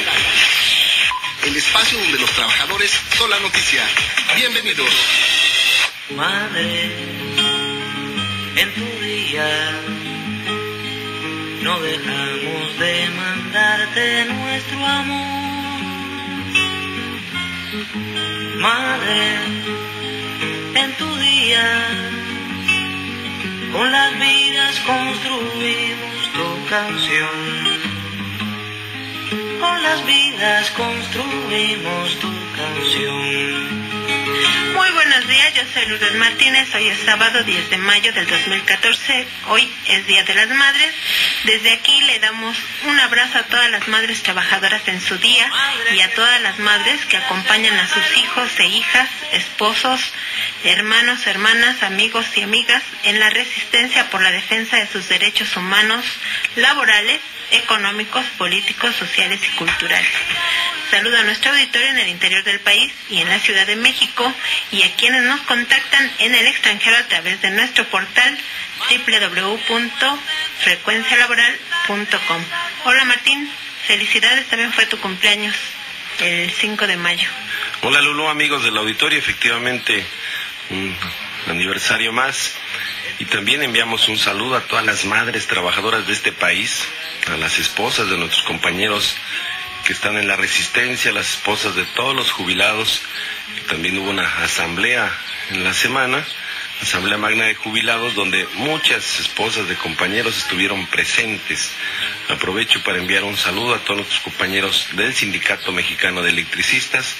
Laboral. El espacio donde los trabajadores son la noticia. Bienvenidos. Madre, en tu día no dejamos de mandarte nuestro amor. Madre, en tu día con las vidas construimos tu canción. Con las vidas construimos tu canción. Muy buenos días, yo soy Lourdes Martínez. Hoy es sábado 10 de mayo del 2014. Hoy es Día de las Madres. Desde aquí le damos un abrazo a todas las madres trabajadoras en su día y a todas las madres que acompañan a sus hijos e hijas, esposos, hermanos, hermanas, amigos y amigas en la resistencia por la defensa de sus derechos humanos, laborales, económicos, políticos, sociales y culturales. Saludo a nuestro auditorio en el interior del país y en la Ciudad de México y a quienes nos contactan en el extranjero a través de nuestro portal www.frecuencialaboral.com. Hola Martín, felicidades, también fue tu cumpleaños el 5 de mayo. Hola Lulú, amigos del auditorio, efectivamente un aniversario más. Y también enviamos un saludo a todas las madres trabajadoras de este país, a las esposas de nuestros compañeros que están en la resistencia, a las esposas de todos los jubilados. También hubo una asamblea en la semana, asamblea magna de jubilados, donde muchas esposas de compañeros estuvieron presentes. Aprovecho para enviar un saludo a todos nuestros compañeros del Sindicato Mexicano de Electricistas,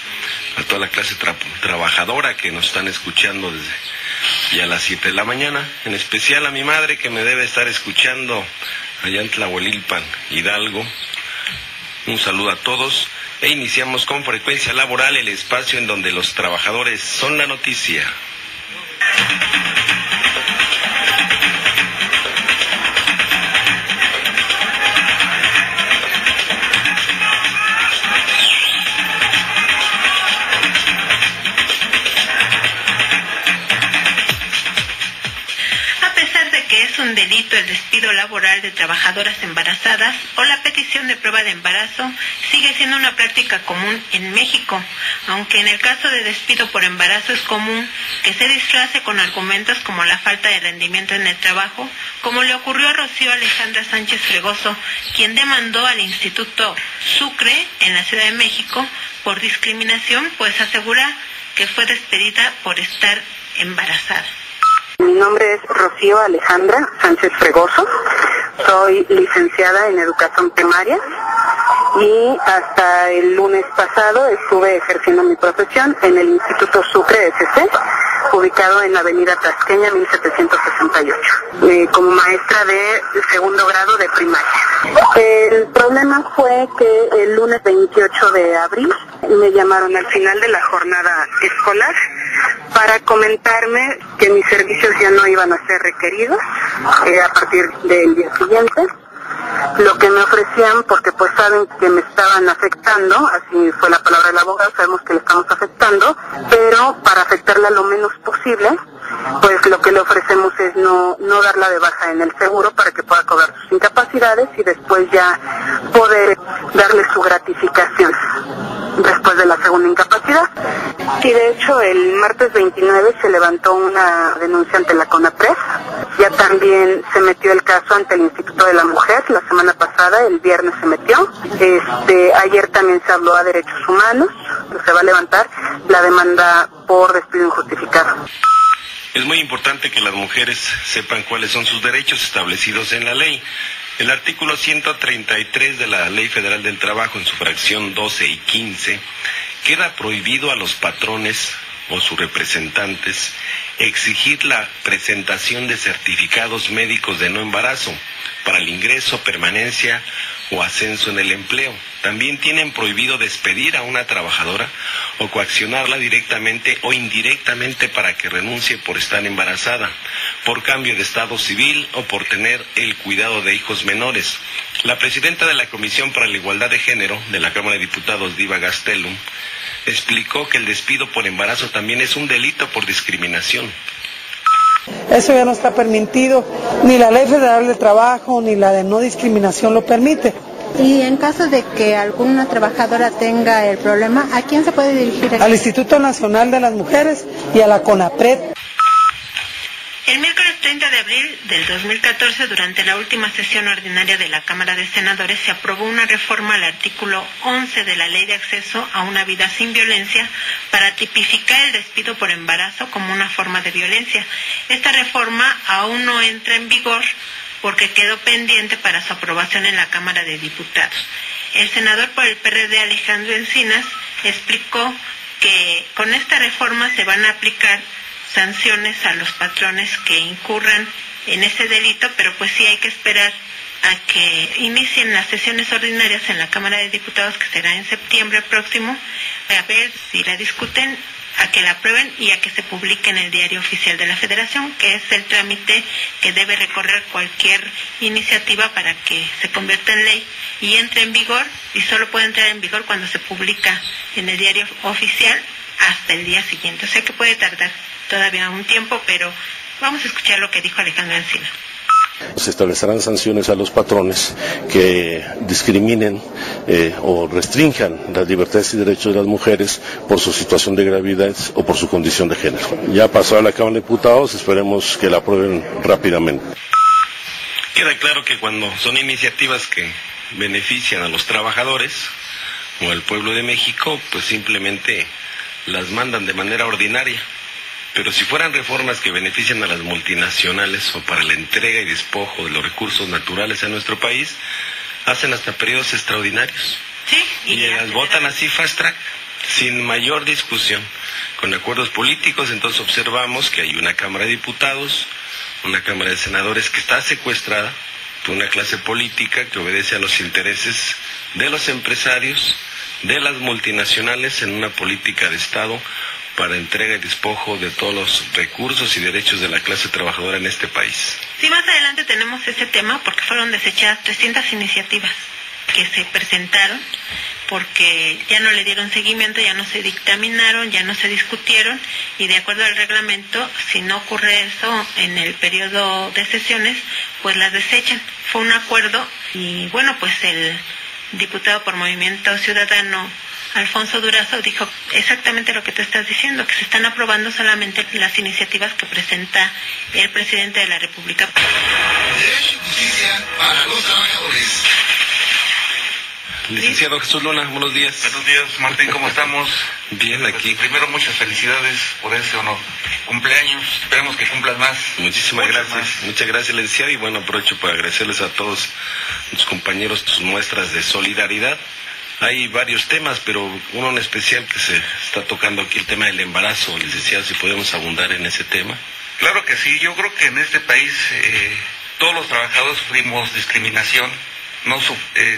a toda la clase trabajadora que nos están escuchando desde ya a las 7 de la mañana, en especial a mi madre que me debe estar escuchando allá en Tlahuelilpan, Hidalgo. Un saludo a todos e iniciamos con Frecuencia Laboral, el espacio en donde los trabajadores son la noticia. Es un delito el despido laboral de trabajadoras embarazadas o la petición de prueba de embarazo, sigue siendo una práctica común en México, aunque en el caso de despido por embarazo es común que se disfrace con argumentos como la falta de rendimiento en el trabajo, como le ocurrió a Rocío Alejandra Sánchez Fregoso, quien demandó al Instituto Sucre en la Ciudad de México por discriminación, pues asegura que fue despedida por estar embarazada. Mi nombre es Rocío Alejandra Sánchez Fregoso, soy licenciada en educación primaria y hasta el lunes pasado estuve ejerciendo mi profesión en el Instituto Sucre S.C., ubicado en la avenida Tasqueña 1768, como maestra de segundo grado de primaria. El problema fue que el lunes 28 de abril me llamaron al final de la jornada escolar para comentarme que mis servicios ya no iban a ser requeridos a partir del día siguiente. Lo que me ofrecían, porque pues saben que me estaban afectando, así fue la palabra del abogado, sabemos que le estamos afectando, pero para afectarla lo menos posible, pues lo que le ofrecemos es no darla de baja en el seguro para que pueda cobrar sus incapacidades y después ya poder darle su gratificación después de la segunda incapacidad. Y de hecho el martes 29 se levantó una denuncia ante la CONAPRED, ya también se metió el caso ante el Instituto de la Mujer, la semana pasada, el viernes se metió, ayer también se habló a Derechos Humanos, se va a levantar la demanda por despido injustificado. Es muy importante que las mujeres sepan cuáles son sus derechos establecidos en la ley. El artículo 133 de la Ley Federal del Trabajo, en su fracción 12 y 15, queda prohibido a los patrones o sus representantes exigir la presentación de certificados médicos de no embarazo para el ingreso, permanencia o ascenso en el empleo. También tienen prohibido despedir a una trabajadora o coaccionarla directamente o indirectamente para que renuncie por estar embarazada, por cambio de estado civil o por tener el cuidado de hijos menores. La presidenta de la Comisión para la Igualdad de Género de la Cámara de Diputados, Diva Gastelum, explicó que el despido por embarazo también es un delito por discriminación. Eso ya no está permitido, ni la Ley Federal del Trabajo ni la de no discriminación lo permite. Y en caso de que alguna trabajadora tenga el problema, ¿a quién se puede dirigir? Al Instituto Nacional de las Mujeres y a la CONAPRED. El miércoles 30 de abril del 2014, durante la última sesión ordinaria de la Cámara de Senadores, se aprobó una reforma al artículo 11 de la Ley de Acceso a una Vida Sin Violencia para tipificar el despido por embarazo como una forma de violencia. Esta reforma aún no entra en vigor porque quedó pendiente para su aprobación en la Cámara de Diputados. El senador por el PRD, Alejandro Encinas, explicó que con esta reforma se van a aplicar sanciones a los patrones que incurran en ese delito, pero pues sí hay que esperar a que inicien las sesiones ordinarias en la Cámara de Diputados, que será en septiembre próximo, a ver si la discuten, a que la aprueben y a que se publique en el Diario Oficial de la Federación, que es el trámite que debe recorrer cualquier iniciativa para que se convierta en ley y entre en vigor, y solo puede entrar en vigor cuando se publica en el Diario Oficial hasta el día siguiente. O sea que puede tardar todavía un tiempo, pero vamos a escuchar lo que dijo Alejandro Encina. Se establecerán sanciones a los patrones que discriminen o restrinjan las libertades y derechos de las mujeres por su situación de gravidez o por su condición de género. Ya pasó a la Cámara de Diputados, esperemos que la aprueben rápidamente. Queda claro que cuando son iniciativas que benefician a los trabajadores o al pueblo de México, pues simplemente las mandan de manera ordinaria. Pero si fueran reformas que benefician a las multinacionales o para la entrega y despojo de los recursos naturales en nuestro país, hacen hasta periodos extraordinarios. Sí, y las votan así fast track, sin mayor discusión, con acuerdos políticos. Entonces observamos que hay una Cámara de Diputados, una Cámara de Senadores que está secuestrada por una clase política que obedece a los intereses de los empresarios, de las multinacionales, en una política de Estado para entrega y despojo de todos los recursos y derechos de la clase trabajadora en este país. Sí, más adelante tenemos ese tema porque fueron desechadas 300 iniciativas que se presentaron porque ya no le dieron seguimiento, ya no se dictaminaron, ya no se discutieron, y de acuerdo al reglamento, si no ocurre eso en el periodo de sesiones, pues las desechan. Fue un acuerdo y bueno, pues el diputado por Movimiento Ciudadano, Alfonso Durazo, dijo exactamente lo que tú estás diciendo, que se están aprobando solamente las iniciativas que presenta el presidente de la República. Derecho y justicia para los trabajadores. Licenciado Jesús Luna, buenos días. Buenos días, Martín, ¿cómo estamos? Bien, aquí. Primero, muchas felicidades por ese honor. Cumpleaños, esperemos que cumplas más. Muchísimas gracias. Muchas gracias, licenciado, y bueno, aprovecho para agradecerles a todos los compañeros sus muestras de solidaridad. Hay varios temas, pero uno en especial que se está tocando aquí, el tema del embarazo. Licenciado, si podemos abundar en ese tema. Claro que sí, yo creo que en este país todos los trabajadores sufrimos discriminación,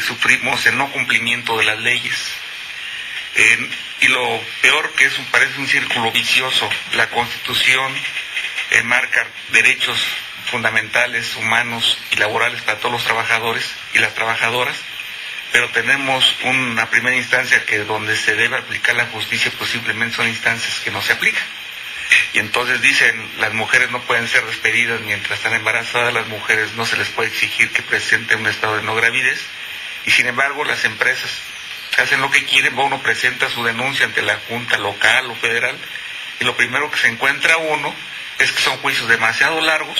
sufrimos el no cumplimiento de las leyes. Y lo peor que parece un círculo vicioso. La Constitución marca derechos fundamentales, humanos y laborales para todos los trabajadores y las trabajadoras, pero tenemos una primera instancia que donde se debe aplicar la justicia, pues simplemente son instancias que no se aplican. Y entonces dicen, las mujeres no pueden ser despedidas mientras están embarazadas, las mujeres no se les puede exigir que presenten un estado de no gravidez, y sin embargo las empresas hacen lo que quieren. Uno presenta su denuncia ante la Junta local o federal, y lo primero que se encuentra uno es que son juicios demasiado largos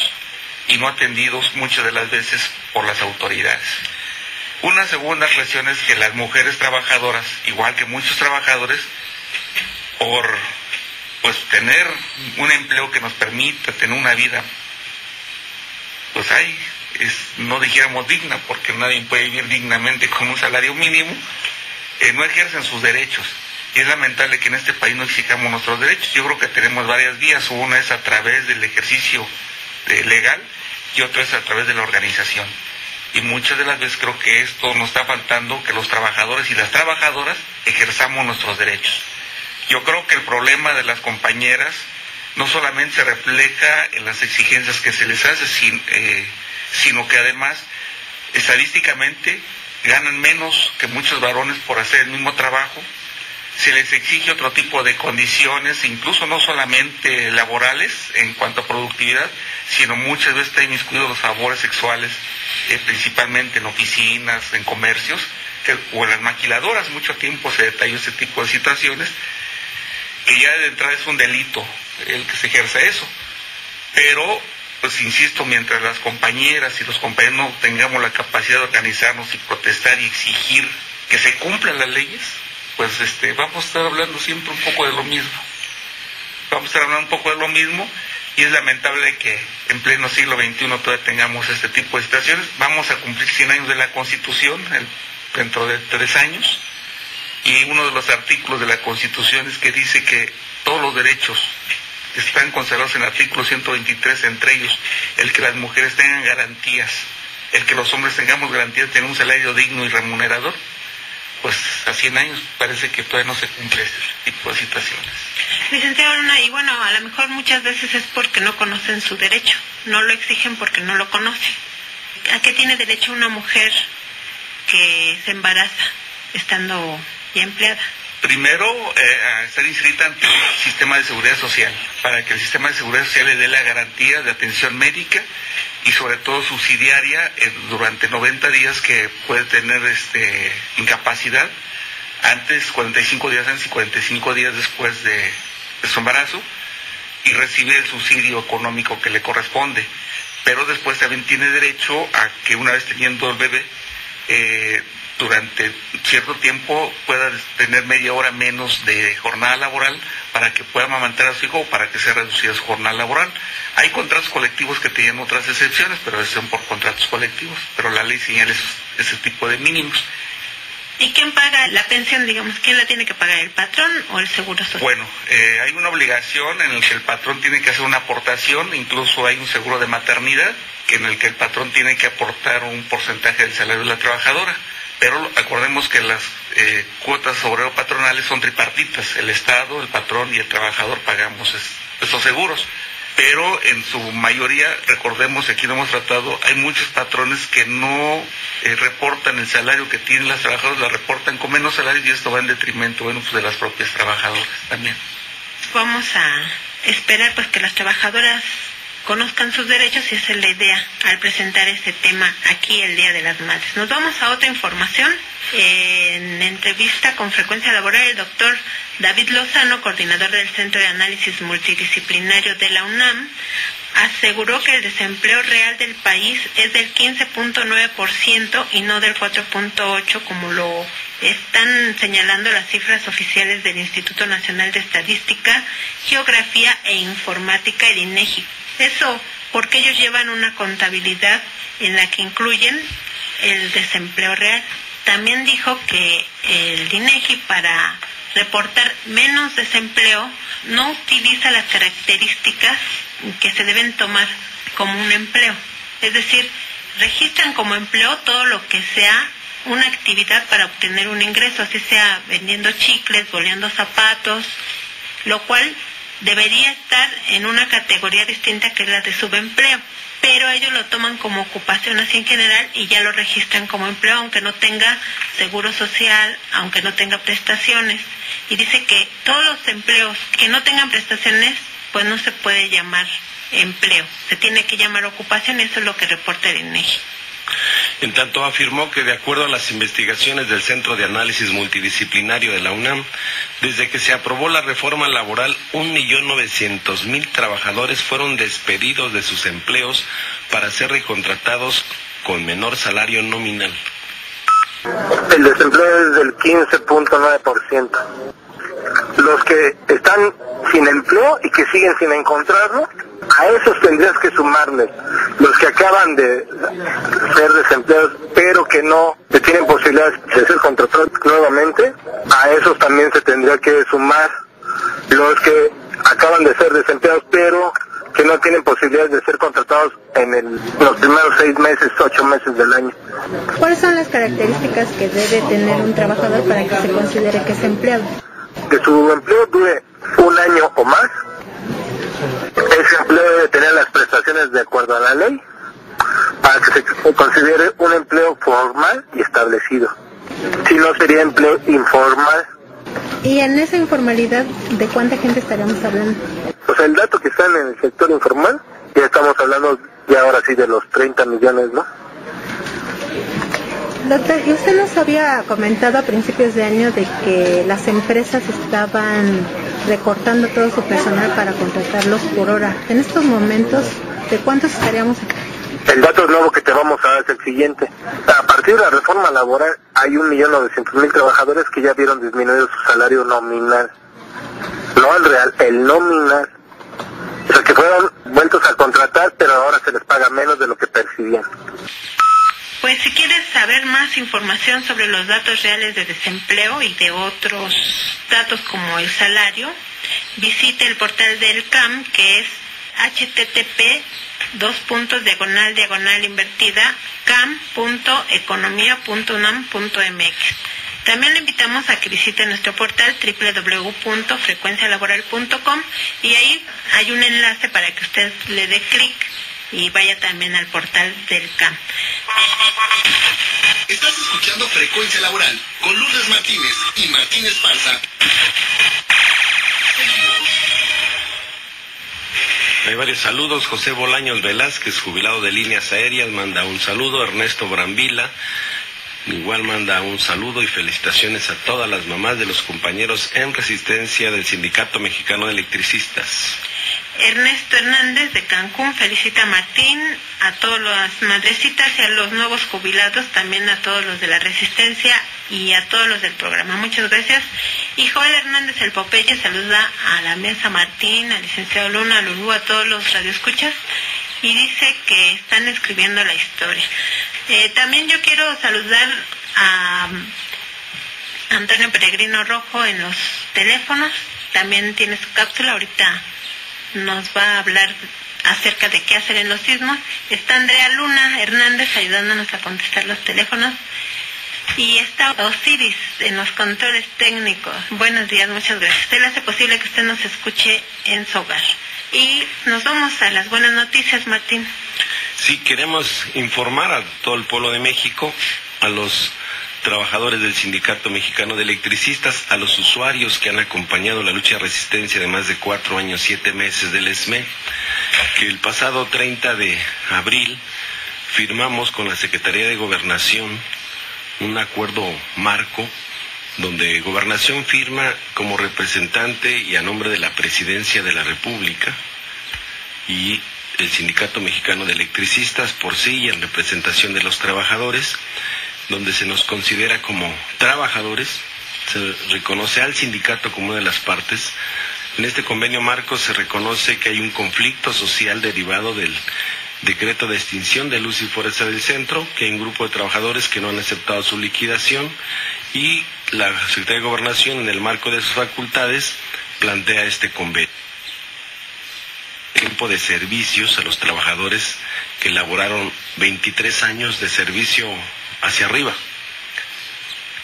y no atendidos muchas de las veces por las autoridades. Una segunda cuestión es que las mujeres trabajadoras, igual que muchos trabajadores, por tener un empleo que nos permita tener una vida, no dijéramos digna, porque nadie puede vivir dignamente con un salario mínimo, no ejercen sus derechos. Y es lamentable que en este país no exijamos nuestros derechos. Yo creo que tenemos varias vías. Una es a través del ejercicio legal y otra es a través de la organización. Y muchas de las veces creo que esto nos está faltando, que los trabajadores y las trabajadoras ejerzamos nuestros derechos. Yo creo que el problema de las compañeras no solamente se refleja en las exigencias que se les hace, sino que además estadísticamente ganan menos que muchos varones por hacer el mismo trabajo. Se les exige otro tipo de condiciones, incluso no solamente laborales en cuanto a productividad, sino muchas veces está inmiscuido los favores sexuales, principalmente en oficinas, en comercios, o en las maquiladoras. Mucho tiempo se detalló ese tipo de situaciones, que ya de entrada es un delito el que se ejerza eso. Pero, pues insisto, mientras las compañeras y los compañeros no tengamos la capacidad de organizarnos y protestar y exigir que se cumplan las leyes, pues vamos a estar hablando siempre un poco de lo mismo. Y es lamentable que en pleno siglo XXI todavía tengamos este tipo de situaciones. Vamos a cumplir 100 años de la Constitución dentro de 3 años, y uno de los artículos de la Constitución es que dice que todos los derechos que están consagrados en el artículo 123, entre ellos el que las mujeres tengan garantías, el que los hombres tengamos garantías de tener un salario digno y remunerador, pues a 100 años parece que todavía no se cumple ese tipo de situaciones. Licenciado Luna, y bueno, a lo mejor muchas veces es porque no conocen su derecho, no lo exigen porque no lo conocen. ¿A qué tiene derecho una mujer que se embaraza estando ya empleada? Primero, a estar inscrita ante el sistema de seguridad social, para que el sistema de seguridad social le dé la garantía de atención médica y sobre todo subsidiaria durante 90 días que puede tener incapacidad, antes, 45 días antes y 45 días después de su embarazo, y recibe el subsidio económico que le corresponde. Pero después también tiene derecho a que una vez teniendo el bebé, durante cierto tiempo pueda tener media hora menos de jornada laboral para que pueda amamantar a su hijo o para que sea reducida su jornada laboral. Hay contratos colectivos que tienen otras excepciones, pero son por contratos colectivos, pero la ley señala ese tipo de mínimos. ¿Y quién paga la pensión, digamos? ¿Quién la tiene que pagar, el patrón o el seguro social? Bueno, hay una obligación en la que el patrón tiene que hacer una aportación, incluso hay un seguro de maternidad en el que el patrón tiene que aportar un porcentaje del salario de la trabajadora. Pero acordemos que las cuotas obrero-patronales son tripartitas, el Estado, el patrón y el trabajador pagamos esos seguros. Pero en su mayoría, recordemos, aquí lo hemos tratado, hay muchos patrones que no reportan el salario que tienen las trabajadoras, la reportan con menos salario, y esto va en detrimento de las propias trabajadoras también. Vamos a esperar pues que las trabajadoras conozcan sus derechos, y esa es la idea al presentar este tema aquí el Día de las Madres. Nos vamos a otra información. En entrevista con Frecuencia Laboral, el doctor David Lozano, coordinador del Centro de Análisis Multidisciplinario de la UNAM, aseguró que el desempleo real del país es del 15.9% y no del 4.8% como lo están señalando las cifras oficiales del Instituto Nacional de Estadística, Geografía e Informática, el INEGI. Eso porque ellos llevan una contabilidad en la que incluyen el desempleo real. También dijo que el INEGI, para reportar menos desempleo, no utiliza las características que se deben tomar como un empleo. Es decir, registran como empleo todo lo que sea una actividad para obtener un ingreso, así sea vendiendo chicles, boleando zapatos, lo cual debería estar en una categoría distinta que es la de subempleo, pero ellos lo toman como ocupación así en general y ya lo registran como empleo, aunque no tenga seguro social, aunque no tenga prestaciones. Y dice que todos los empleos que no tengan prestaciones, pues no se puede llamar empleo, se tiene que llamar ocupación, y eso es lo que reporta el INEGI. En tanto, afirmó que de acuerdo a las investigaciones del Centro de Análisis Multidisciplinario de la UNAM, desde que se aprobó la reforma laboral, 1.900.000 trabajadores fueron despedidos de sus empleos para ser recontratados con menor salario nominal. El desempleo es del 15.9%. Los que están sin empleo y que siguen sin encontrarlo, a esos tendrías que sumarles los que acaban de ser desempleados pero que no tienen posibilidades de ser contratados nuevamente. A esos también se tendría que sumar los que acaban de ser desempleados pero que no tienen posibilidades de ser contratados en los primeros 6 meses, 8 meses del año. ¿Cuáles son las características que debe tener un trabajador para que se considere que es empleado? Que su empleo dure 1 año o más. Ese empleo debe tener las prestaciones de acuerdo a la ley para que se considere un empleo formal y establecido. Si no, sería empleo informal. ¿Y en esa informalidad de cuánta gente estaríamos hablando? Pues el dato que está en el sector informal Ya estamos hablando ya ahora sí de los 30 millones, ¿no? Doctor, ¿y usted nos había comentado a principios de año de que las empresas estaban recortando todo su personal para contratarlos por hora? En estos momentos, ¿de cuántos estaríamos? El dato nuevo que te vamos a dar es el siguiente. A partir de la reforma laboral hay 1.900.000 trabajadores que ya vieron disminuido su salario nominal. No el real, el nominal. O sea, que fueron vueltos a contratar, pero ahora se les paga menos de lo que percibían. Pues si quieres saber más información sobre los datos reales de desempleo y de otros datos como el salario, visite el portal del CAM, que es http://cam.economia.unam.mx. También le invitamos a que visite nuestro portal www.frecuencialaboral.com y ahí hay un enlace para que usted le dé clic y vaya también al portal del CAM. Estás escuchando Frecuencia Laboral con Lourdes Martínez y Martín Esparza. Hay varios saludos. José Bolaños Velázquez, jubilado de Líneas Aéreas, manda un saludo. Ernesto Brambila igual manda un saludo y felicitaciones a todas las mamás de los compañeros en resistencia del Sindicato Mexicano de Electricistas. Ernesto Hernández de Cancún felicita a Martín, a todas las madrecitas y a los nuevos jubilados, también a todos los de la Resistencia y a todos los del programa. Muchas gracias. Y Joel Hernández el Popeye saluda a la mesa Martín, al licenciado Luna, a Lulú, a todos los radioescuchas y dice que están escribiendo la historia. También yo quiero saludar a Antonio Peregrino Rojo en los teléfonos, también tiene su cápsula, ahorita nos va a hablar acerca de qué hacer en los sismos. Está Andrea Luna Hernández ayudándonos a contestar los teléfonos. Y está Osiris en los controles técnicos. Buenos días, muchas gracias. Él hace posible que usted nos escuche en su hogar. Y nos vamos a las buenas noticias, Martín. Sí, queremos informar a todo el pueblo de México, a los trabajadores del Sindicato Mexicano de Electricistas, a los usuarios que han acompañado la lucha de resistencia de más de 4 años, 7 meses del ESME, que el pasado 30 de abril firmamos con la Secretaría de Gobernación un acuerdo marco donde Gobernación firma como representante y a nombre de la Presidencia de la República y el Sindicato Mexicano de Electricistas por sí y en representación de los trabajadores, donde se nos considera como trabajadores, se reconoce al sindicato como una de las partes. En este convenio marco se reconoce que hay un conflicto social derivado del decreto de extinción de Luz y Fuerza del Centro, que hay un grupo de trabajadores que no han aceptado su liquidación y la Secretaría de Gobernación, en el marco de sus facultades, plantea este convenio. Tiempo de servicios a los trabajadores que elaboraron 23 años de servicio hacia arriba,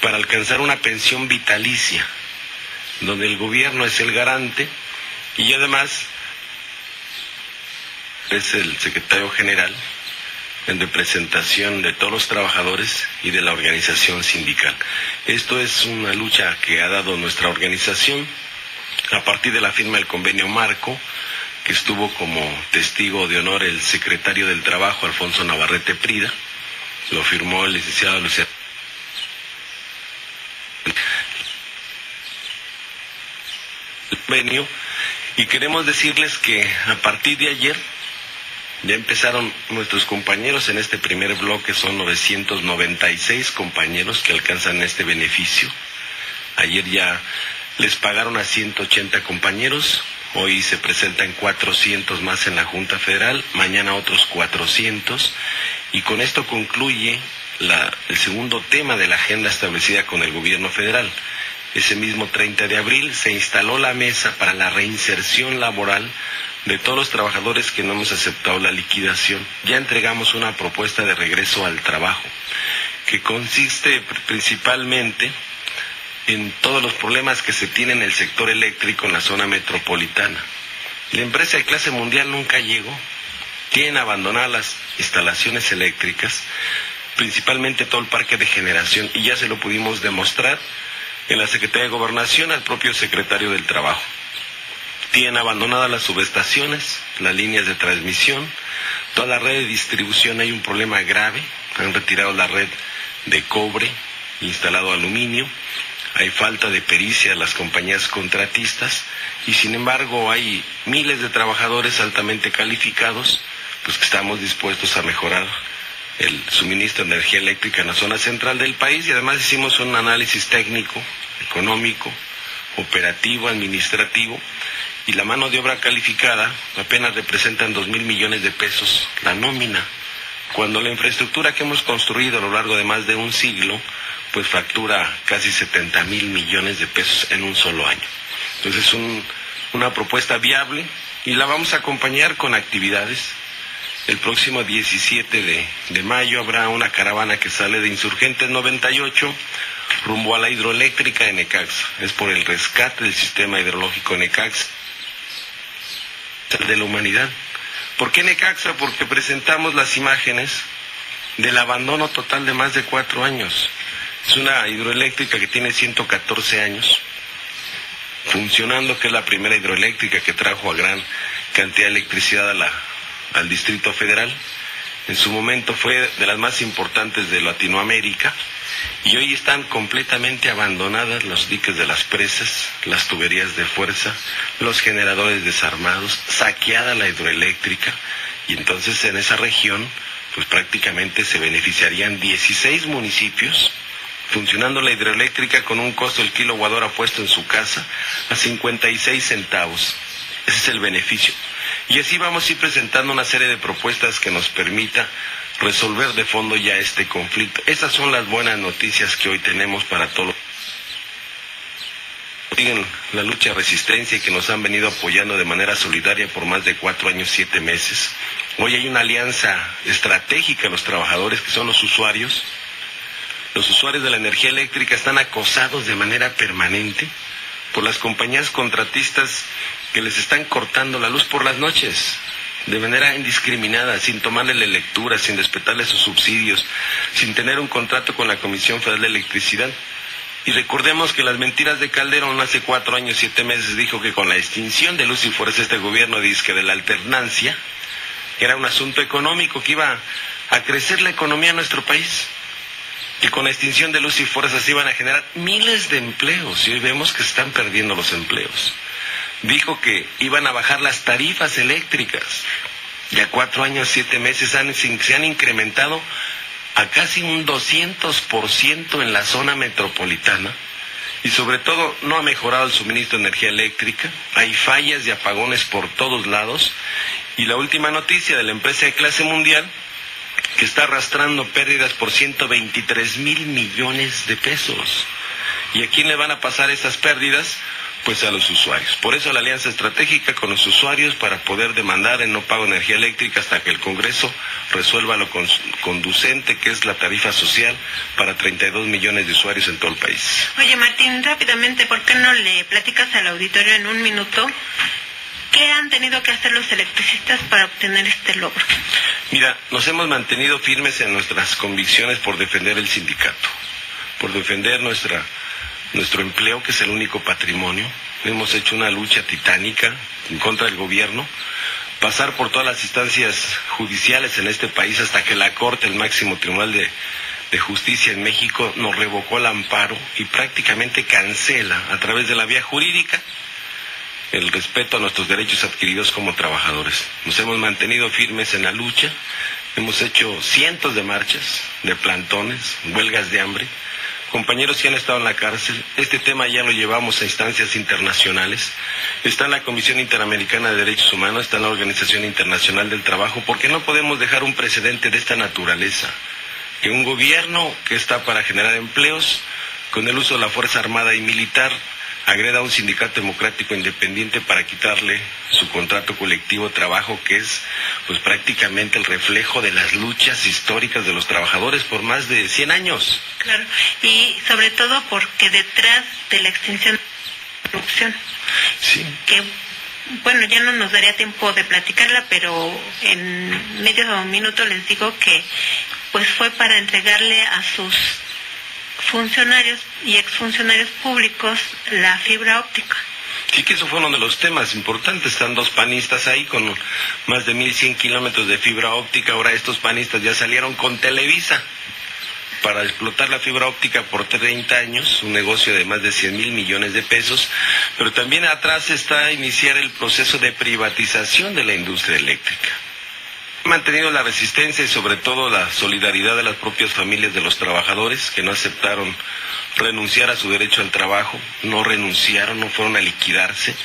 para alcanzar una pensión vitalicia, donde el gobierno es el garante y además es el secretario general en representación de todos los trabajadores y de la organización sindical. Esto es una lucha que ha dado nuestra organización a partir de la firma del convenio marco, que estuvo como testigo de honor el secretario del Trabajo, Alfonso Navarrete Prida, lo firmó el licenciado Luciano. El convenio, y queremos decirles que a partir de ayer ya empezaron nuestros compañeros en este primer bloque, son 996 compañeros que alcanzan este beneficio. Ayer ya les pagaron a 180 compañeros, hoy se presentan 400 más en la Junta Federal, mañana otros 400, y con esto concluye el segundo tema de la agenda establecida con el gobierno federal. Ese mismo 30 de abril se instaló la mesa para la reinserción laboral de todos los trabajadores que no hemos aceptado la liquidación. Ya entregamos una propuesta de regreso al trabajo, que consiste principalmente en todos los problemas que se tienen en el sector eléctrico en la zona metropolitana. La empresa de clase mundial nunca llegó, tienen abandonadas las instalaciones eléctricas, principalmente todo el parque de generación, y ya se lo pudimos demostrar en la Secretaría de Gobernación al propio secretario del Trabajo. Tienen abandonadas las subestaciones, las líneas de transmisión, toda la red de distribución. Hay un problema grave, han retirado la red de cobre, instalado aluminio, hay falta de pericia de las compañías contratistas y sin embargo hay miles de trabajadores altamente calificados, pues que estamos dispuestos a mejorar el suministro de energía eléctrica en la zona central del país y además hicimos un análisis técnico, económico, operativo, administrativo y la mano de obra calificada apenas representan 2,000 millones de pesos la nómina, cuando la infraestructura que hemos construido a lo largo de más de un siglo pues factura casi 70,000 millones de pesos en un solo año. Entonces es una propuesta viable y la vamos a acompañar con actividades. El próximo 17 de mayo habrá una caravana que sale de Insurgentes 98 rumbo a la hidroeléctrica de Necaxa. Es por el rescate del sistema hidrológico de Necaxa de la humanidad. ¿Por qué Necaxa? Porque presentamos las imágenes del abandono total de más de 4 años. Es una hidroeléctrica que tiene 114 años funcionando, que es la primera hidroeléctrica que trajo a gran cantidad de electricidad al Distrito Federal. En su momento fue de las más importantes de Latinoamérica y hoy están completamente abandonadas los diques de las presas, las tuberías de fuerza, los generadores desarmados, saqueada la hidroeléctrica y entonces en esa región pues prácticamente se beneficiarían 16 municipios funcionando la hidroeléctrica con un costo del kilowatt hora puesto en su casa a 56 centavos. Ese es el beneficio. Y así vamos a ir presentando una serie de propuestas que nos permita resolver de fondo ya este conflicto. Esas son las buenas noticias que hoy tenemos para todos. Siguen la lucha de resistencia y que nos han venido apoyando de manera solidaria por más de 4 años, 7 meses. Hoy hay una alianza estratégica de los trabajadores que son los usuarios. Los usuarios de la energía eléctrica están acosados de manera permanente por las compañías contratistas que les están cortando la luz por las noches, de manera indiscriminada, sin tomarle la lectura, sin respetarle sus subsidios, sin tener un contrato con la Comisión Federal de Electricidad. Y recordemos que las mentiras de Calderón hace 4 años, 7 meses dijo que con la extinción de Luz y Fuerza este gobierno dice de la alternancia, era un asunto económico, que iba a crecer la economía en nuestro país. Que con la extinción de Luz y Fuerza se iban a generar miles de empleos y hoy vemos que se están perdiendo los empleos. Dijo que iban a bajar las tarifas eléctricas. Ya 4 años, 7 meses se han incrementado a casi un 200% en la zona metropolitana y sobre todo no ha mejorado el suministro de energía eléctrica. Hay fallas y apagones por todos lados y la última noticia de la empresa de clase mundial que está arrastrando pérdidas por 123,000 millones de pesos. ¿Y a quién le van a pasar esas pérdidas? Pues a los usuarios. Por eso la alianza estratégica con los usuarios para poder demandar el no pago de energía eléctrica hasta que el Congreso resuelva lo conducente que es la tarifa social para 32 millones de usuarios en todo el país. Oye Martín, rápidamente, ¿por qué no le platicas al auditorio en un minuto qué han tenido que hacer los electricistas para obtener este logro? Mira, nos hemos mantenido firmes en nuestras convicciones por defender el sindicato, por defender nuestro empleo, que es el único patrimonio. Hemos hecho una lucha titánica en contra del gobierno, pasar por todas las instancias judiciales en este país hasta que la Corte, el máximo tribunal de justicia en México, nos revocó el amparo y prácticamente cancela a través de la vía jurídica el respeto a nuestros derechos adquiridos como trabajadores. Nos hemos mantenido firmes en la lucha, hemos hecho cientos de marchas, de plantones, huelgas de hambre, compañeros que han estado en la cárcel. Este tema ya lo llevamos a instancias internacionales, está en la Comisión Interamericana de Derechos Humanos, está en la Organización Internacional del Trabajo, porque no podemos dejar un precedente de esta naturaleza, que un gobierno que está para generar empleos, con el uso de la fuerza armada y militar, agreda a un sindicato democrático independiente para quitarle su contrato colectivo de trabajo, que es pues prácticamente el reflejo de las luchas históricas de los trabajadores por más de 100 años. Claro, y sobre todo porque detrás de la extinción de la corrupción, sí, que bueno, ya no nos daría tiempo de platicarla, pero en medio de un minuto les digo que pues fue para entregarle a sus funcionarios y exfuncionarios públicos la fibra óptica. Sí que eso fue uno de los temas importantes. Están dos panistas ahí con más de 1,100 kilómetros de fibra óptica. Ahora estos panistas ya salieron con Televisa para explotar la fibra óptica por 30 años, un negocio de más de 100,000 millones de pesos, pero también atrás está iniciar el proceso de privatización de la industria eléctrica. Ha mantenido la resistencia y sobre todo la solidaridad de las propias familias de los trabajadores que no aceptaron renunciar a su derecho al trabajo, no renunciaron, no fueron a liquidarse,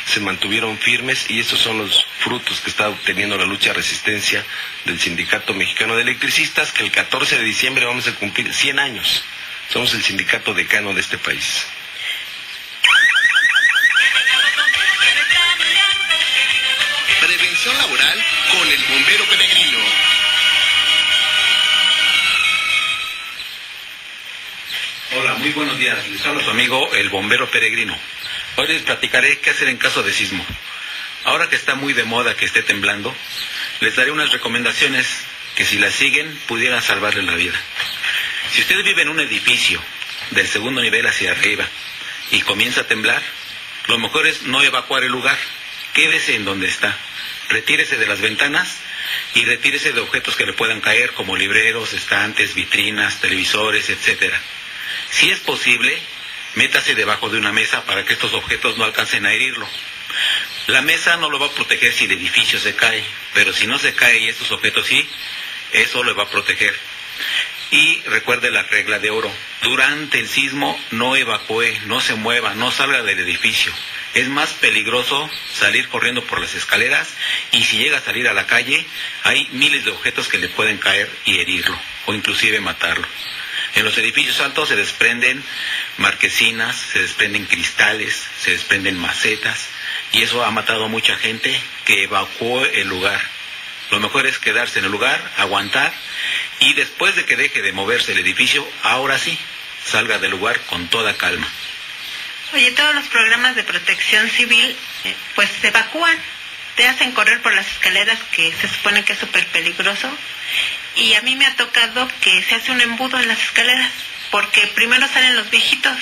se mantuvieron firmes y esos son los frutos que está obteniendo la lucha de resistencia del Sindicato Mexicano de Electricistas, que el 14 de diciembre vamos a cumplir 100 años. Somos el sindicato decano de este país. Prevención laboral con el bombero peregrino. Hola, muy buenos días. Les habla su amigo el bombero peregrino. Hoy les platicaré qué hacer en caso de sismo. Ahora que está muy de moda que esté temblando, les daré unas recomendaciones que si las siguen pudieran salvarles la vida. Si usted vive en un edificio del segundo nivel hacia arriba y comienza a temblar, lo mejor es no evacuar el lugar. Quédese en donde está. Retírese de las ventanas y retírese de objetos que le puedan caer como libreros, estantes, vitrinas, televisores, etcétera. Si es posible, métase debajo de una mesa para que estos objetos no alcancen a herirlo. La mesa no lo va a proteger si el edificio se cae, pero si no se cae y estos objetos sí, eso lo va a proteger. Y recuerde la regla de oro: durante el sismo no evacúe, no se mueva, no salga del edificio. Es más peligroso salir corriendo por las escaleras y si llega a salir a la calle, hay miles de objetos que le pueden caer y herirlo o inclusive matarlo. En los edificios altos se desprenden marquesinas, se desprenden cristales, se desprenden macetas y eso ha matado a mucha gente que evacuó el lugar. Lo mejor es quedarse en el lugar, aguantar y después de que deje de moverse el edificio, ahora sí, salga del lugar con toda calma. Oye, todos los programas de protección civil pues se evacúan, te hacen correr por las escaleras que se supone que es súper peligroso y a mí me ha tocado que se hace un embudo en las escaleras porque primero salen los viejitos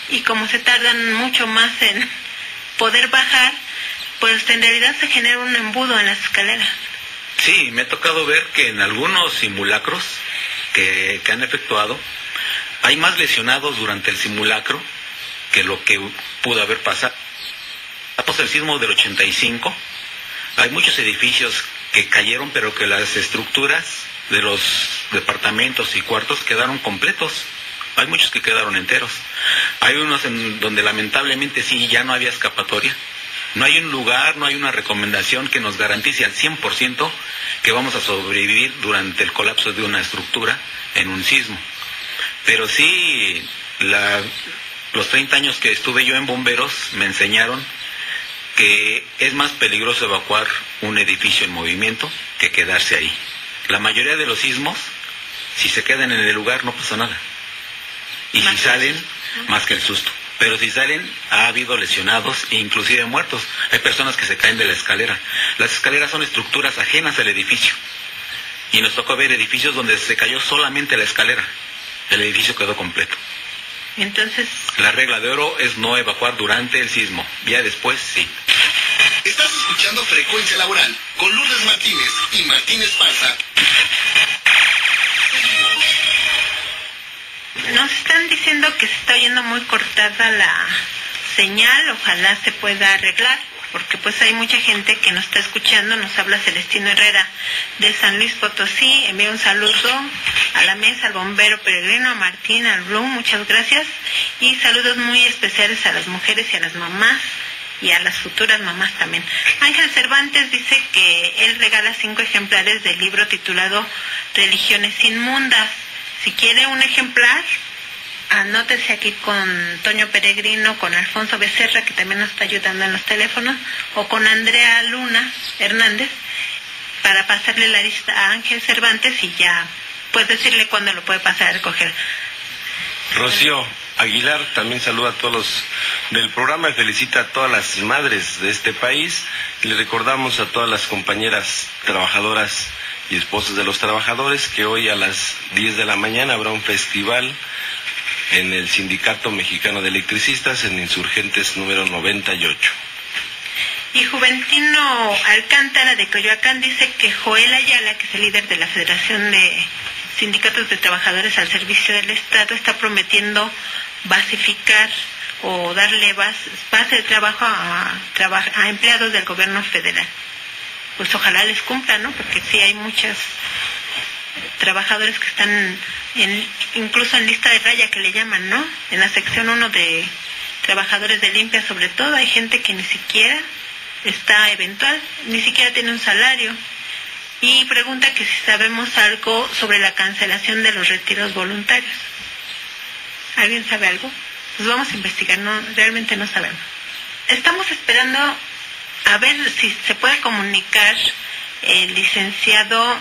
y como se tardan mucho más en poder bajar, pues en realidad se genera un embudo en las escaleras. Sí, me ha tocado ver que en algunos simulacros que han efectuado hay más lesionados durante el simulacro que lo que pudo haber pasado. Después del sismo del 85, hay muchos edificios que cayeron, pero que las estructuras de los departamentos y cuartos quedaron completos. Hay muchos que quedaron enteros. Hay unos en donde lamentablemente sí, ya no había escapatoria. No hay un lugar, no hay una recomendación que nos garantice al 100% que vamos a sobrevivir durante el colapso de una estructura en un sismo. Pero sí, los 30 años que estuve yo en bomberos me enseñaron que es más peligroso evacuar un edificio en movimiento que quedarse ahí. La mayoría de los sismos, si se quedan en el lugar no pasa nada. Y si salen, más que el susto. Pero si salen, ha habido lesionados e inclusive muertos. Hay personas que se caen de la escalera. Las escaleras son estructuras ajenas al edificio. Y nos tocó ver edificios donde se cayó solamente la escalera. El edificio quedó completo. Entonces, la regla de oro es no evacuar durante el sismo. Ya después, sí. Estás escuchando Frecuencia Laboral con Lourdes Martínez y Martín Esparza. Nos están diciendo que se está oyendo muy cortada la señal. Ojalá se pueda arreglar, porque pues hay mucha gente que nos está escuchando. Nos habla Celestino Herrera de San Luis Potosí. Envía un saludo a la mesa, al bombero peregrino, a Martín, al Bloom, muchas gracias. Y saludos muy especiales a las mujeres y a las mamás y a las futuras mamás también. Ángel Cervantes dice que él regala 5 ejemplares del libro titulado Religiones Inmundas. Si quiere un ejemplar, anótese aquí con Toño Peregrino, con Alfonso Becerra, que también nos está ayudando en los teléfonos, o con Andrea Luna Hernández, para pasarle la lista a Ángel Cervantes y ya pues decirle cuándo lo puede pasar a recoger. Rocío Aguilar también saluda a todos los del programa y felicita a todas las madres de este país. Y le recordamos a todas las compañeras trabajadoras y esposas de los trabajadores que hoy a las 10 de la mañana habrá un festival en el Sindicato Mexicano de Electricistas, en Insurgentes número 98. Y Juventino Alcántara de Coyoacán dice que Joel Ayala, que es el líder de la Federación de Sindicatos de Trabajadores al Servicio del Estado, está prometiendo basificar o darle base de trabajo a empleados del gobierno federal. Pues ojalá les cumpla, ¿no? Porque sí hay muchos trabajadores que están incluso en lista de raya, que le llaman, ¿no? En la sección 1 de trabajadores de limpia, sobre todo, hay gente que ni siquiera está eventual, ni siquiera tiene un salario. Y pregunta que si sabemos algo sobre la cancelación de los retiros voluntarios. ¿Alguien sabe algo? Pues vamos a investigar, no, realmente no sabemos. Estamos esperando a ver si se puede comunicar el licenciado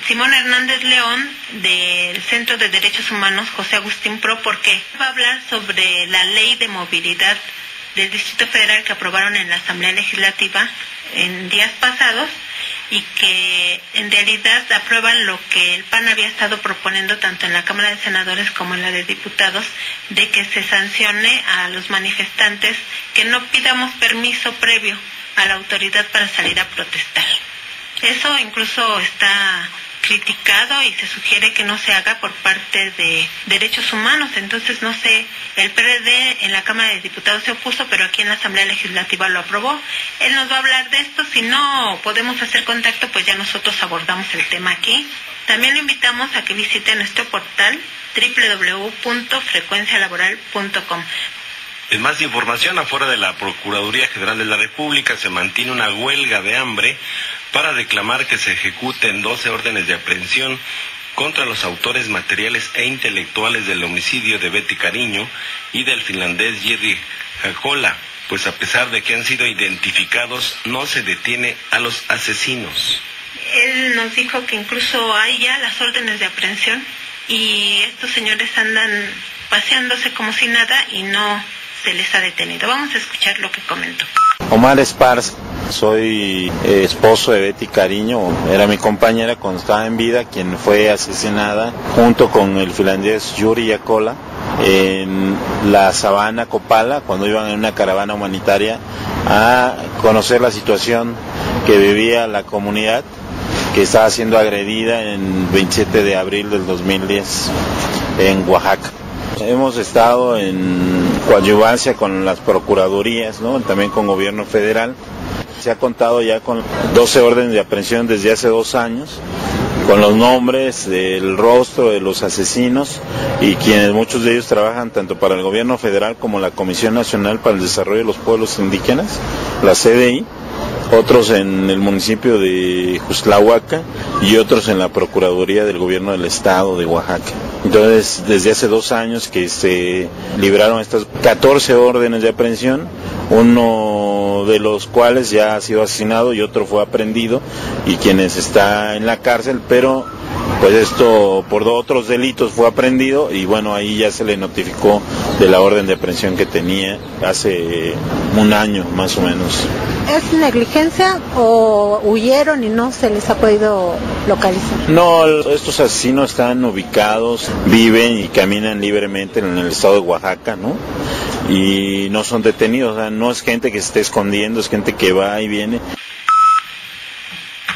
Simón Hernández León del Centro de Derechos Humanos José Agustín Pro, porque va a hablar sobre la ley de movilidad del Distrito Federal que aprobaron en la Asamblea Legislativa en días pasados, y que en realidad aprueban lo que el PAN había estado proponiendo tanto en la Cámara de Senadores como en la de Diputados, de que se sancione a los manifestantes que no pidamos permiso previo a la autoridad para salir a protestar. Eso incluso está criticado y se sugiere que no se haga por parte de Derechos Humanos. Entonces, no sé, el PRD en la Cámara de Diputados se opuso, pero aquí en la Asamblea Legislativa lo aprobó. Él nos va a hablar de esto. Si no podemos hacer contacto, pues ya nosotros abordamos el tema aquí. También lo invitamos a que visite nuestro portal www.frecuencialaboral.com. En más información, afuera de la Procuraduría General de la República se mantiene una huelga de hambre para reclamar que se ejecuten 12 órdenes de aprehensión contra los autores materiales e intelectuales del homicidio de Betty Cariño y del finlandés Jerry Jacola, pues a pesar de que han sido identificados, no se detiene a los asesinos. Él nos dijo que incluso hay ya las órdenes de aprehensión y estos señores andan paseándose como si nada y no se les ha detenido. Vamos a escuchar lo que comentó. Omar Esparza, soy esposo de Betty Cariño, era mi compañera cuando estaba en vida, quien fue asesinada junto con el finlandés Yuri Jacola en la sabana Copala, cuando iban en una caravana humanitaria a conocer la situación que vivía la comunidad que estaba siendo agredida en 27 de abril del 2010 en Oaxaca. Hemos estado en coadyuvancia con las procuradurías, ¿no? También con gobierno federal. Se ha contado ya con 12 órdenes de aprehensión desde hace 2 años, con los nombres, el rostro de los asesinos y quienes muchos de ellos trabajan tanto para el gobierno federal como la Comisión Nacional para el Desarrollo de los Pueblos Indígenas, la CDI, otros en el municipio de Juxtlahuaca y otros en la Procuraduría del Gobierno del Estado de Oaxaca. Entonces, desde hace 2 años que se libraron estas 14 órdenes de aprehensión, uno de los cuales ya ha sido asesinado y otro fue aprehendido y quienes está en la cárcel, pero pues esto por otros delitos fue aprehendido y bueno, ahí ya se le notificó de la orden de aprehensión que tenía hace 1 año más o menos. ¿Es negligencia o huyeron y no se les ha podido localizar? No, estos asesinos están ubicados, viven y caminan libremente en el estado de Oaxaca, ¿no? Y no son detenidos, o sea, no es gente que se esté escondiendo, es gente que va y viene.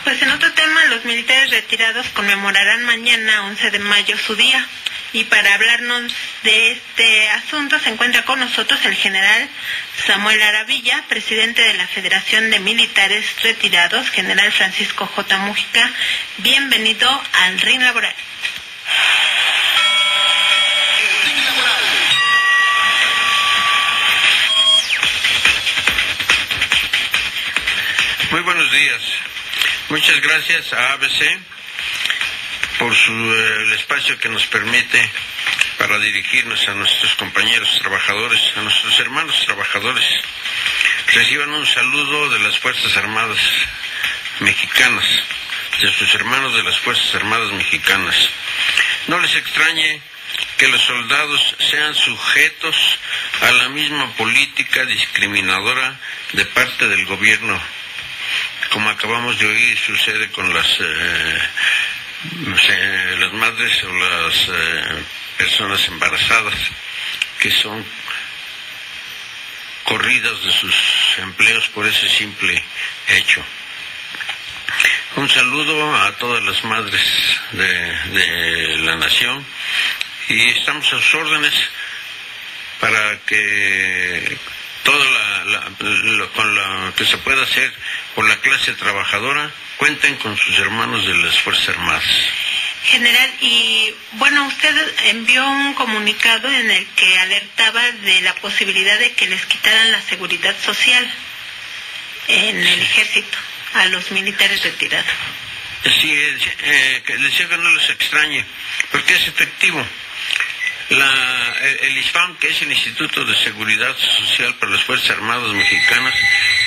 Pues en otro tema, los militares retirados conmemorarán mañana, 11 de mayo, su día. Y para hablarnos de este asunto se encuentra con nosotros el general Samuel Aravilla, presidente de la Federación de Militares Retirados, general Francisco J. Mújica. Bienvenido al Ring Laboral. Muy buenos días. Muchas gracias a ABC por el espacio que nos permite para dirigirnos a nuestros compañeros trabajadores, a nuestros hermanos trabajadores. Reciban un saludo de las Fuerzas Armadas Mexicanas, de sus hermanos de las Fuerzas Armadas Mexicanas. No les extrañe que los soldados sean sujetos a la misma política discriminadora de parte del gobierno. Como acabamos de oír, sucede con las madres o las personas embarazadas. que son corridas de sus empleos por ese simple hecho. Un saludo a todas las madres de la nación y estamos a sus órdenes para que con lo que se pueda hacer por la clase trabajadora cuenten con sus hermanos de las Fuerzas Armadas. General, y bueno, usted envió un comunicado en el que alertaba de la posibilidad de que les quitaran la seguridad social en el ejército a los militares retirados. Sí, decía que no les extrañe, porque es efectivo. El ISFAM, que es el Instituto de Seguridad Social para las Fuerzas Armadas Mexicanas,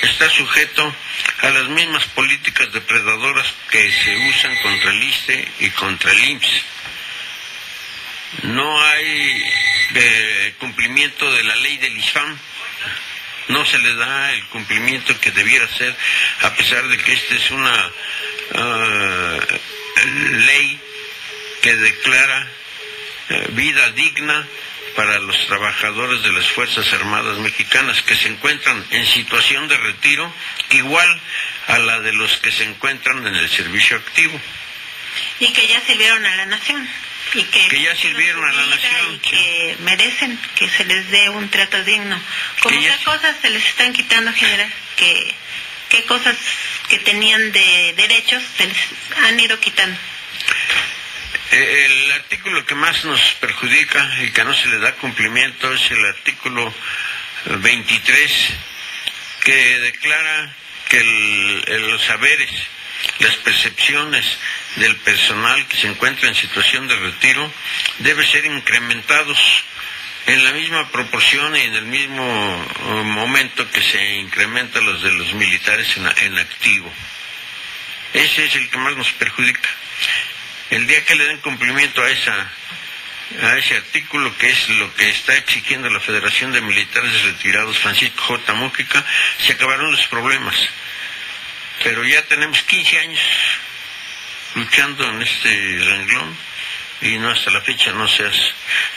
está sujeto a las mismas políticas depredadoras que se usan contra el ISSSTE y contra el IMSS. No hay cumplimiento de la ley del ISFAM, no se le da el cumplimiento que debiera ser, a pesar de que esta es una ley que declara vida digna para los trabajadores de las Fuerzas Armadas Mexicanas que se encuentran en situación de retiro igual a la de los que se encuentran en el servicio activo. Y que ya sirvieron a la nación. Y que ya sirvieron a la nación. Y que merecen que se les dé un trato digno. ¿Cómo qué cosas se les están quitando, general? ¿Qué cosas que tenían de derechos se les han ido quitando? El artículo que más nos perjudica y que no se le da cumplimiento es el artículo 23, que declara que los saberes, las percepciones del personal que se encuentra en situación de retiro deben ser incrementados en la misma proporción y en el mismo momento que se incrementan los de los militares en activo. Ese es el que más nos perjudica. El día que le den cumplimiento a ese artículo, que es lo que está exigiendo la Federación de Militares Retirados Francisco J. Mújica, se acabaron los problemas. Pero ya tenemos 15 años luchando en este renglón y hasta la fecha no se ha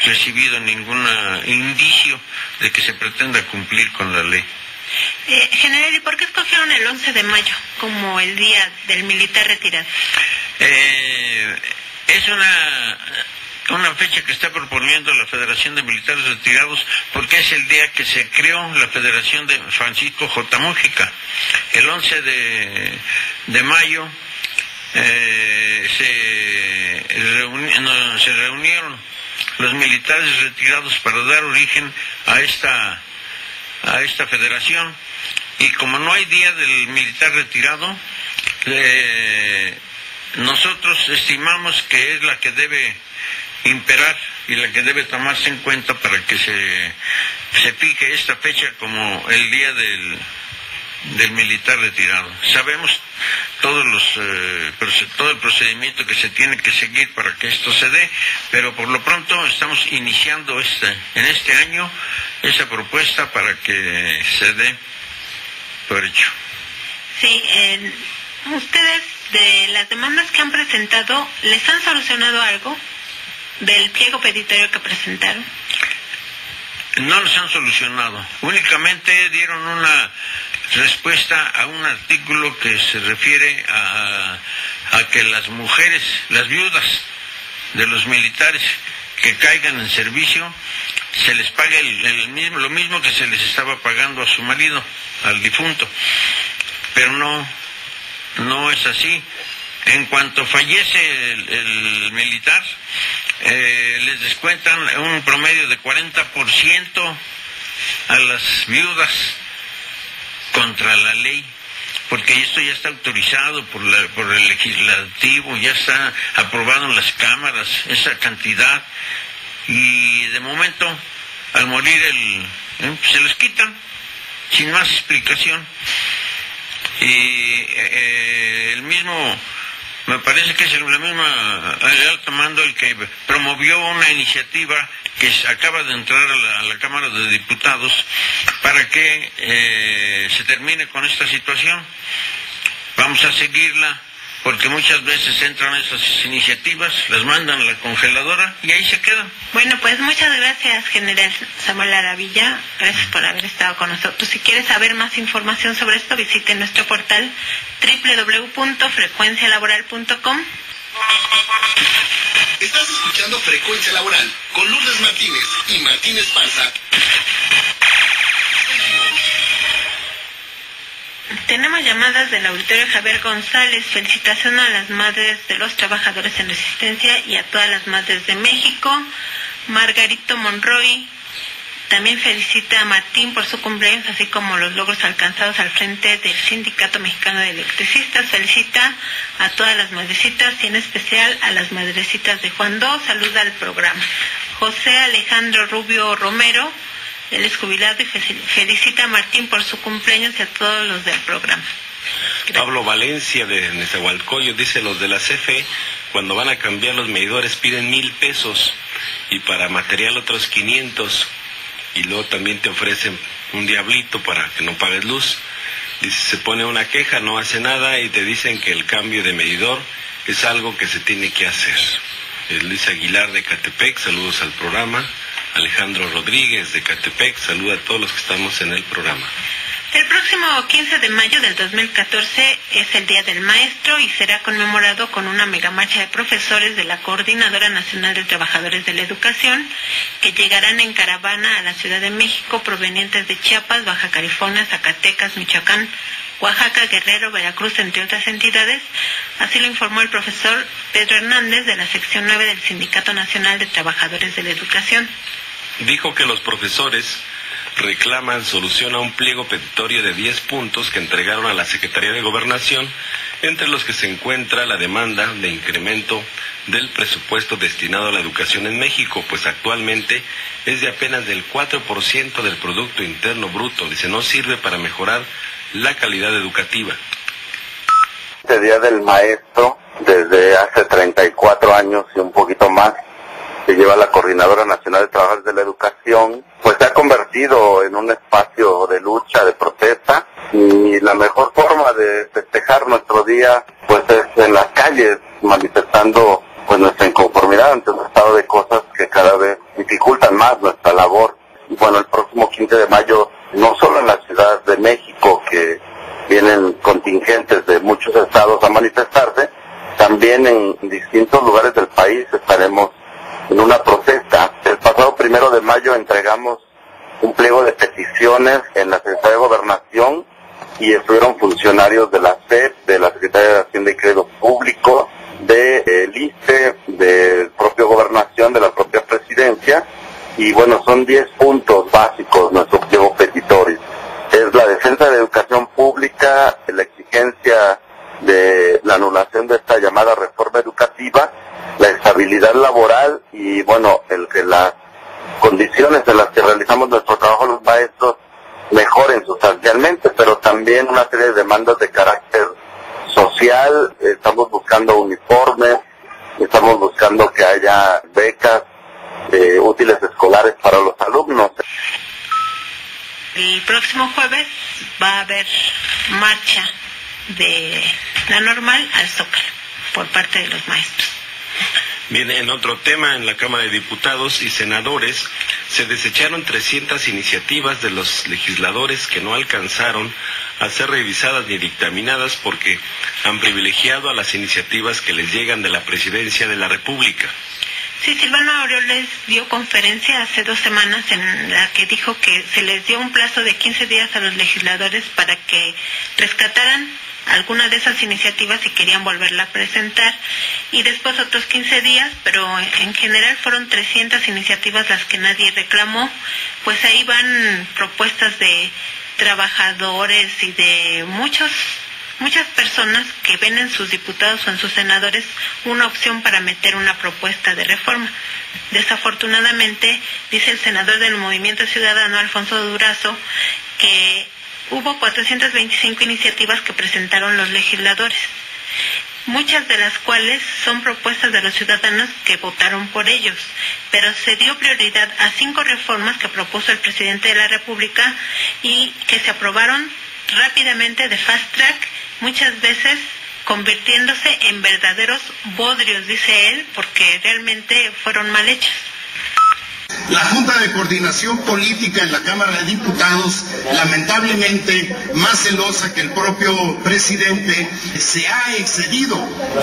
recibido ningún indicio de que se pretenda cumplir con la ley. General, ¿y por qué escogieron el 11 de mayo como el día del militar retirado? Es una fecha que está proponiendo la Federación de Militares Retirados porque es el día que se creó la Federación de Francisco J. Mújica. El 11 de mayo se reunieron los militares retirados para dar origen a esta federación, y como no hay día del militar retirado, nosotros estimamos que es la que debe imperar y la que debe tomarse en cuenta para que se fije esta fecha como el día del militar retirado. Sabemos todo el procedimiento que se tiene que seguir para que esto se dé, pero por lo pronto estamos iniciando en este año esa propuesta para que se dé por hecho. Sí, ustedes, de las demandas que han presentado, ¿les han solucionado algo del pliego petitorio que presentaron? No los han solucionado, únicamente dieron una respuesta a un artículo que se refiere a que las mujeres, las viudas de los militares que caigan en servicio, se les pague lo mismo que se les estaba pagando a su marido, al difunto. Pero no es así. En cuanto fallece el militar, les descuentan un promedio de 40% a las viudas contra la ley, porque esto ya está autorizado por el legislativo, ya está aprobado en las cámaras, esa cantidad, y de momento, al morir se les quitan, sin más explicación. Y el mismo, me parece que es el alto mando el que promovió una iniciativa que acaba de entrar a la Cámara de Diputados para que se termine con esta situación. Vamos a seguirla porque muchas veces entran esas iniciativas, las mandan a la congeladora y ahí se quedan. Bueno, pues muchas gracias, General Samuel Aravilla. Gracias por haber estado con nosotros. Si quieres saber más información sobre esto, visite nuestro portal www.frecuencialaboral.com. Estás escuchando Frecuencia Laboral con Lourdes Martínez y Martín Esparza. Tenemos llamadas del auditorio Javier González. Felicitación a las madres de los trabajadores en resistencia y a todas las madres de México. Margarito Monroy también felicita a Martín por su cumpleaños, así como los logros alcanzados al frente del Sindicato Mexicano de Electricistas. Felicita a todas las madrecitas y en especial a las madrecitas de Juan II. Saluda al programa. José Alejandro Rubio Romero, él es jubilado y felicita a Martín por su cumpleaños y a todos los del programa. Gracias. Pablo Valencia de Nezahualcóyotl dice: los de la CFE cuando van a cambiar los medidores piden 1,000 pesos y para material otros 500 y luego también te ofrecen un diablito para que no pagues luz. Dice, se pone una queja, no hace nada y te dicen que el cambio de medidor es algo que se tiene que hacer. Luis Aguilar de Catepec, saludos al programa. Alejandro Rodríguez de Catepec, saluda a todos los que estamos en el programa. El próximo 15 de mayo del 2014 es el Día del Maestro y será conmemorado con una megamarcha de profesores de la Coordinadora Nacional de Trabajadores de la Educación que llegarán en caravana a la Ciudad de México provenientes de Chiapas, Baja California, Zacatecas, Michoacán, Oaxaca, Guerrero, Veracruz, entre otras entidades. Así lo informó el profesor Pedro Hernández de la sección 9 del Sindicato Nacional de Trabajadores de la Educación. Dijo que los profesores reclaman solución a un pliego petitorio de 10 puntos que entregaron a la Secretaría de Gobernación, entre los que se encuentra la demanda de incremento del presupuesto destinado a la educación en México, pues actualmente es de apenas del 4% del Producto Interno Bruto. Dice, no sirve para mejorar la calidad educativa. Este Día del Maestro, desde hace 34 años y un poquito más, que lleva la Coordinadora Nacional de Trabajadores de la Educación, pues se ha convertido en un espacio de lucha, de protesta, y la mejor forma de festejar nuestro día, pues es en las calles, manifestando pues nuestra inconformidad ante un estado de cosas que cada vez dificultan más nuestra labor. Y bueno, el próximo 15 de mayo, no solo en la Ciudad de México, que vienen contingentes de muchos estados a manifestarse, también en distintos lugares del país estaremos en una protesta. El pasado 1 de mayo entregamos un pliego de peticiones en la Secretaría de Gobernación y estuvieron funcionarios de la SEP, de la Secretaría de Hacienda y Crédito Público, del ISSSTE, de propia Gobernación, de la propia Presidencia, y bueno, son 10 puntos básicos nuestro pliego petitorio. Es la defensa de la educación pública, la exigencia de la anulación de esta llamada reforma educativa, la estabilidad laboral y bueno, el que las condiciones en las que realizamos nuestro trabajo los maestros mejoren sustancialmente, pero también una serie de demandas de carácter social. Estamos buscando uniformes, estamos buscando que haya becas, útiles escolares para los alumnos. El próximo jueves va a haber marcha de la normal al Zócalo por parte de los maestros. Bien, en otro tema, en la Cámara de Diputados y Senadores se desecharon 300 iniciativas de los legisladores que no alcanzaron a ser revisadas ni dictaminadas porque han privilegiado a las iniciativas que les llegan de la Presidencia de la República. Sí, Silvano Aureoles dio conferencia hace 2 semanas en la que dijo que se les dio un plazo de 15 días a los legisladores para que rescataran alguna de esas iniciativas y querían volverla a presentar, y después otros 15 días, pero en general fueron 300 iniciativas las que nadie reclamó. Pues ahí van propuestas de trabajadores y de muchas personas que ven en sus diputados o en sus senadores una opción para meter una propuesta de reforma. Desafortunadamente, dice el senador del Movimiento Ciudadano, Alfonso Durazo, que hubo 425 iniciativas que presentaron los legisladores, muchas de las cuales son propuestas de los ciudadanos que votaron por ellos, pero se dio prioridad a 5 reformas que propuso el presidente de la República y que se aprobaron rápidamente de fast track, muchas veces convirtiéndose en verdaderos bodrios, dice él, porque realmente fueron mal hechas. La Junta de Coordinación Política en la Cámara de Diputados, lamentablemente, más celosa que el propio presidente, se ha excedido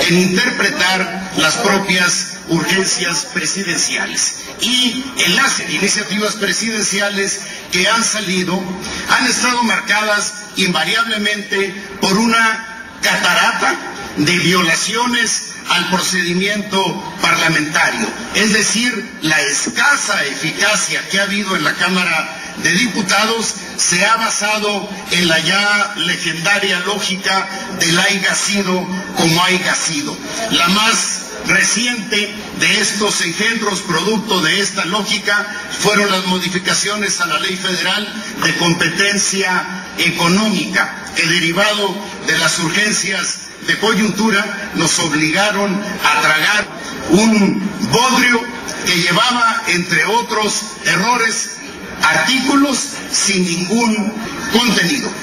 en interpretar las propias urgencias presidenciales. Y en las iniciativas presidenciales que han salido, han estado marcadas invariablemente por una catarata de violaciones al procedimiento parlamentario, es decir, la escasa eficacia que ha habido en la Cámara de Diputados se ha basado en la ya legendaria lógica del haiga sido como haiga sido. La más reciente de estos engendros producto de esta lógica fueron las modificaciones a la Ley Federal de Competencia Económica, que derivado de las urgencias de coyuntura nos obligaron a tragar un bodrio que llevaba, entre otros errores, artículos sin ningún contenido.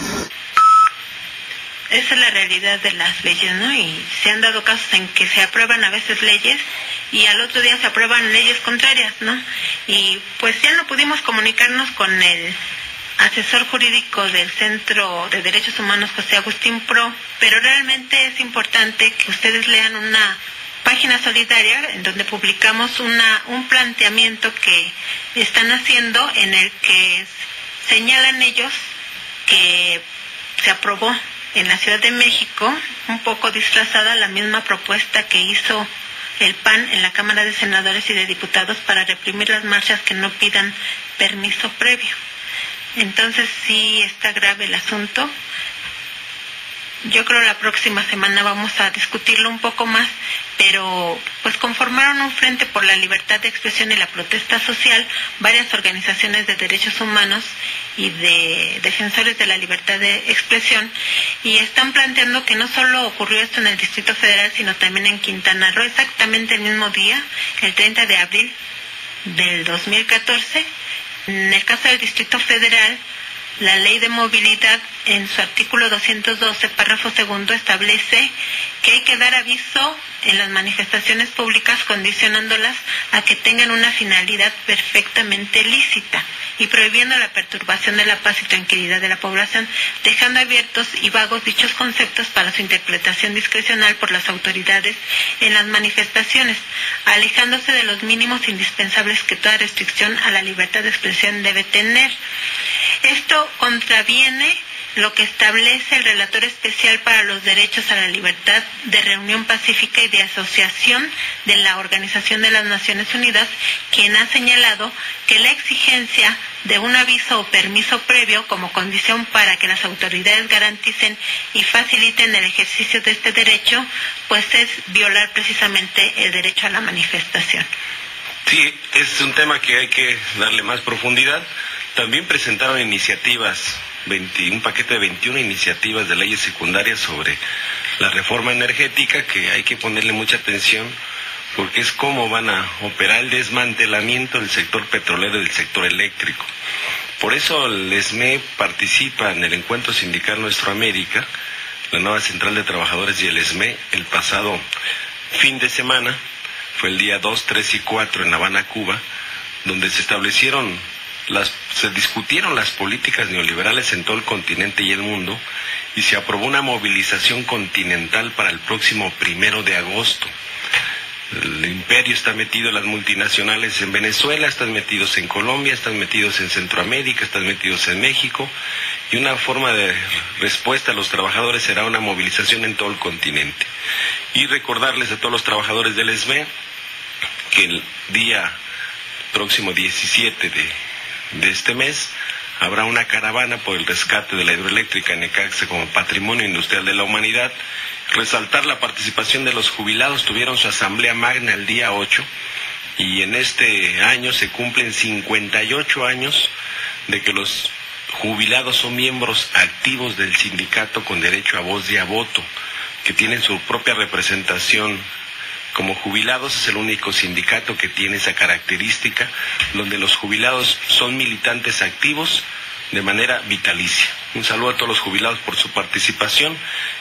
Esa es la realidad de las leyes, ¿no? Y se han dado casos en que se aprueban a veces leyes y al otro día se aprueban leyes contrarias, ¿no? Y pues ya no pudimos comunicarnos con el asesor jurídico del Centro de Derechos Humanos, José Agustín Pro, pero realmente es importante que ustedes lean una página solidaria en donde publicamos un planteamiento que están haciendo, en el que señalan ellos que se aprobó en la Ciudad de México, un poco disfrazada, la misma propuesta que hizo el PAN en la Cámara de Senadores y de Diputados para reprimir las marchas que no pidan permiso previo. Entonces sí está grave el asunto. Yo creo la próxima semana vamos a discutirlo un poco más, pero pues conformaron un frente por la libertad de expresión y la protesta social varias organizaciones de derechos humanos y de defensores de la libertad de expresión, y están planteando que no solo ocurrió esto en el Distrito Federal, sino también en Quintana Roo, exactamente el mismo día, el 30 de abril del 2014. En el caso del Distrito Federal, la Ley de Movilidad, en su artículo 212, párrafo segundo, establece que hay que dar aviso en las manifestaciones públicas condicionándolas a que tengan una finalidad perfectamente lícita y prohibiendo la perturbación de la paz y tranquilidad de la población, dejando abiertos y vagos dichos conceptos para su interpretación discrecional por las autoridades en las manifestaciones, alejándose de los mínimos indispensables que toda restricción a la libertad de expresión debe tener. Esto contraviene lo que establece el Relator Especial para los Derechos a la Libertad de Reunión Pacífica y de Asociación de la Organización de las Naciones Unidas, quien ha señalado que la exigencia de un aviso o permiso previo como condición para que las autoridades garanticen y faciliten el ejercicio de este derecho, pues es violar precisamente el derecho a la manifestación. Sí, es un tema que hay que darle más profundidad. También presentaron iniciativas, un paquete de 21 iniciativas de leyes secundarias sobre la reforma energética, que hay que ponerle mucha atención porque es cómo van a operar el desmantelamiento del sector petrolero y del sector eléctrico. Por eso el ESME participa en el encuentro sindical Nuestro América, la nueva central de trabajadores y el ESME, el pasado fin de semana, fue el día 2, 3 y 4 en La Habana, Cuba, donde se discutieron las políticas neoliberales en todo el continente y el mundo, y se aprobó una movilización continental para el próximo 1 de agosto. El imperio está metido, las multinacionales en Venezuela, están metidos en Colombia, están metidos en Centroamérica, están metidos en México, y una forma de respuesta a los trabajadores será una movilización en todo el continente. Y recordarles a todos los trabajadores del ESME que el día próximo 17 de este mes habrá una caravana por el rescate de la hidroeléctrica Necaxa como patrimonio industrial de la humanidad. Resaltar la participación de los jubilados, tuvieron su asamblea magna el día 8 y en este año se cumplen 58 años de que los jubilados son miembros activos del sindicato con derecho a voz y a voto, que tienen su propia representación. Como jubilados es el único sindicato que tiene esa característica, donde los jubilados son militantes activos de manera vitalicia. Un saludo a todos los jubilados por su participación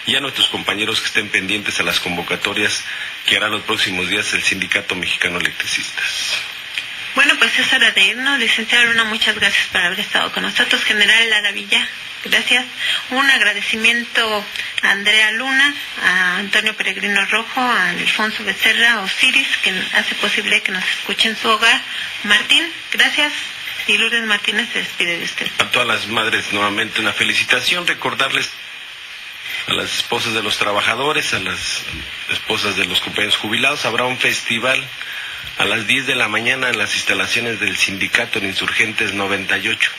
y a nuestros compañeros que estén pendientes a las convocatorias que hará los próximos días el Sindicato Mexicano de Electricistas. Bueno, pues es hora de irnos. Licenciada Luna, muchas gracias por haber estado con nosotros. General Lara Villa, gracias. Un agradecimiento a Andrea Luna, a Antonio Peregrino Rojo, a Alfonso Becerra, a Osiris, que hace posible que nos escuche en su hogar. Martín, gracias. Y Lourdes Martínez se despide de usted. A todas las madres nuevamente una felicitación, recordarles a las esposas de los trabajadores, a las esposas de los compañeros jubilados, habrá un festival a las 10 de la mañana en las instalaciones del sindicato en Insurgentes 98.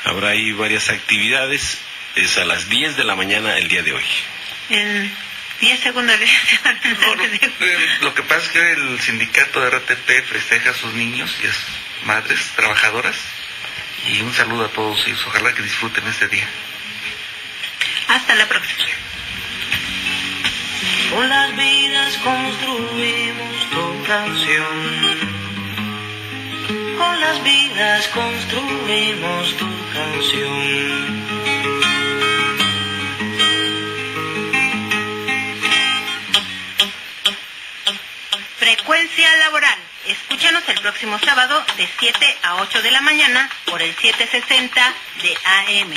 Habrá ahí varias actividades, es a las 10 de la mañana el día de hoy. En 10 segundos. Lo que pasa es que el sindicato de RTP festeja a sus niños y a sus madres trabajadoras, y un saludo a todos ellos, ojalá que disfruten este día. Hasta la próxima. Con las vidas construimos tu canción. Con las vidas construimos tu canción. Frecuencia laboral. Escúchanos el próximo sábado de 7 a 8 de la mañana por el 760 de AM.